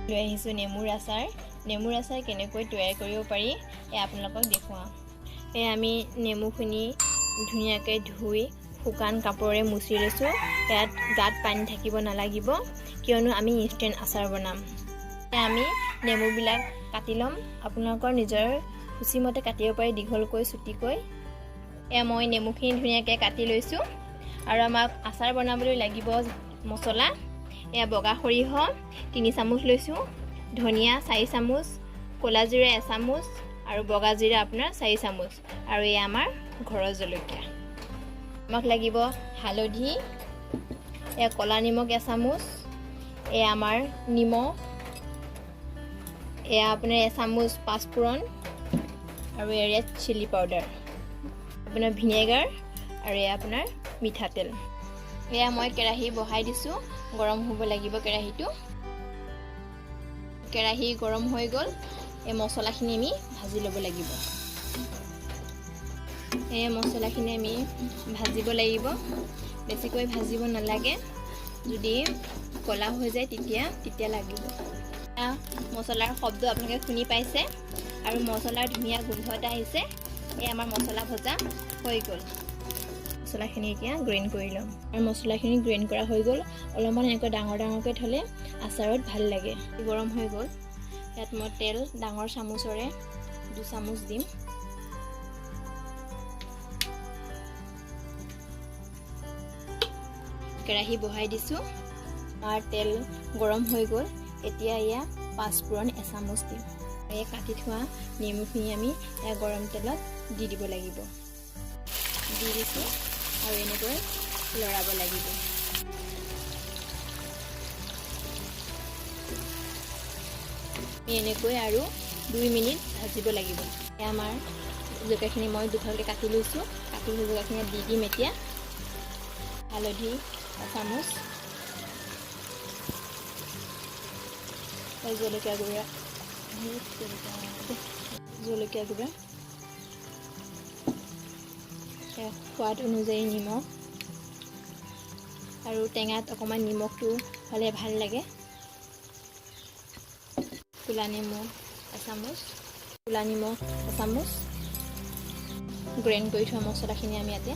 লৈ আহিছোঁ নেমুৰ আচাৰ। নেমুৰ আচাৰ কেনেকৈ তৈয়াৰ কৰিব পাৰি এয়া আপোনালোকক দেখুৱাওঁ। আমি নেমুখিনি ধুনীয়াকৈ ধুই শুকান কাপোৰেৰে মুচি লৈছোঁ। ইয়াত গাত পানী থাকিব নালাগিব, কিয়নো আমি ইনষ্টেণ্ট আচাৰ বনাম। আমি নেমুবিলাক কাটি ল'ম। আপোনালোকৰ নিজৰ খুচিমতে কাটিব পাৰি, দীঘলকৈ চুটিকৈ। মই নেমুখিনি ধুনীয়াকৈ কাটি লৈছোঁ। আৰু আমাক আচাৰ বনাবলৈ লাগিব মছলা। বগা সৰিয়হ 3 চামুচ লৈছোঁ, ধনিয়া 4 চামুচ, ক'লা জিৰা 1 চামুচ আৰু বগা জিৰা আপোনাৰ 4 চামুচ, আৰু আমাৰ ঘৰৰ জলকীয়া। আমাক লাগিব হালধি, ক'লা নিমখ 1 চামুচ, আমাৰ নিমখ, আপোনাৰ 1 চামুচ পাঁচফোৰণ আৰু ৰেড চিলি পাউডাৰ, আপোনাৰ ভিনেগাৰ আৰু আপোনাৰ মিঠাতেল। মই কেৰাহী বহাই দিছোঁ, গৰম হ'ব লাগিব কেৰাহীটো। কেৰাহী গৰম হৈ গ'ল। মছলাখিনি আমি ভাজি ল'ব লাগিব। মছলাখিনি আমি ভাজিব লাগিব, বেছিকৈ ভাজিব নালাগে। যদি ক'লা হৈ যায় তেতিয়া লাগিব। মছলাৰ শব্দ আপোনালোকে শুনি পাইছে, আৰু মছলাৰ ধুনীয়া গোন্ধ এটা আহিছে। আমাৰ মছলা ভজা হৈ গ'ল। মছলাখিনি এতিয়া গ্ৰাইণ্ড কৰি ল'ম। আৰু মছলাখিনি গ্ৰাইণ্ড কৰা হৈ গ'ল। অলপমান এনেকৈ ডাঙৰকৈ থ'লে আচাৰত ভাল লাগে। গৰম হৈ গ'ল। ইয়াত মই তেল ডাঙৰ চামুচেৰে 2 চামুচ দিম। কেৰাহী বহাই দিছোঁ। আৰু তেল গৰম হৈ গ'ল। এতিয়া পাঁচফোৰণ 1 চামুচ দিম। কাটি থোৱা নেমুখিনি আমি গৰম তেলত দি দিব লাগিব। দি দিছোঁ আৰু এনেকৈ লৰাব লাগিব। এনেকৈ আৰু 2 মিনিট ভাজিব লাগিব। আমাৰ জলকীয়াখিনি মই দুফালকৈ কাটি লৈছোঁ। কাটি লৈ জলকীয়াখিনি দি দিম। এতিয়া হালধি 1 চামুচ, জলকীয়া গুড়া, সোৱাদ অনুযায়ী নিমখ, আৰু টেঙাত অকণমান নিমখটো হ'লে ভাল লাগে। ক'লা নেমু 1 চামুচ, ক'লা নিমখ 1 চামুচ। গ্ৰাইণ্ড কৰি থোৱা মছলাখিনি আমি ইয়াতে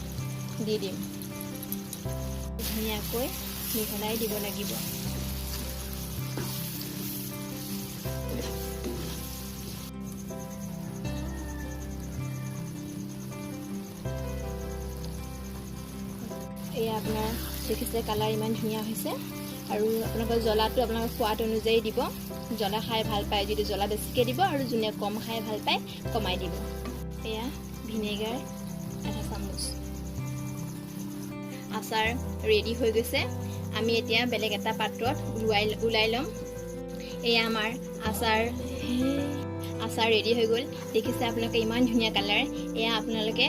দি দিম। ধুনীয়াকৈ মিহলাই দিব লাগিব। আপোনাৰ দেখিছে কালাৰ ইমান ধুনীয়া হৈছে। আৰু আপোনালোকৰ জ্বলাটো আপোনালোকৰ সোৱাদ অনুযায়ী দিব। জ্বলা খাই ভাল পায় যদি জ্বলা বেছিকৈ দিব, আৰু যোনে কম খাই ভাল পায় কমাই দিব। ভিনেগাৰ 1 চামুচ। আচাৰ ৰেডি হৈ গৈছে। আমি এতিয়া বেলেগ এটা পাত্ৰত ওলাই ল'ম। আমাৰ আচাৰ ৰেডি হৈ গ'ল। দেখিছে আপোনালোকে ইমান ধুনীয়া কালাৰ। আপোনালোকে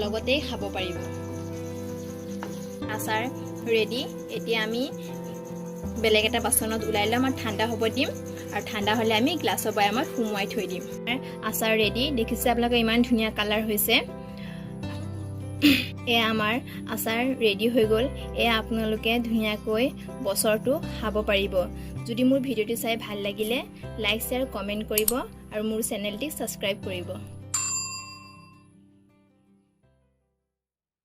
লগতেই খাব পাৰিব। আচাৰ ৰেডি। এতিয়া আমি বেলেগ এটা বাচনত ওলাই ল'ম আৰু ঠাণ্ডা হ'ব দিম। আৰু ঠাণ্ডা হ'লে আমি গ্লাছৰ বৈয়ামত সুমুৱাই থৈ দিম। আচাৰ ৰেডি। দেখিছে আপোনালোকে ইমান ধুনীয়া কালাৰ হৈছে। আমাৰ আচাৰ ৰেডি হৈ গ'ল। আপোনালোকে ধুনীয়াকৈ বছৰটো খাব পাৰিব। যদি মোৰ ভিডিঅ'টো চাই ভাল লাগিলে লাইক, শ্বেয়াৰ, কমেণ্ট কৰিব, আৰু মোৰ চেনেলটি ছাবস্ক্ৰাইব কৰিব।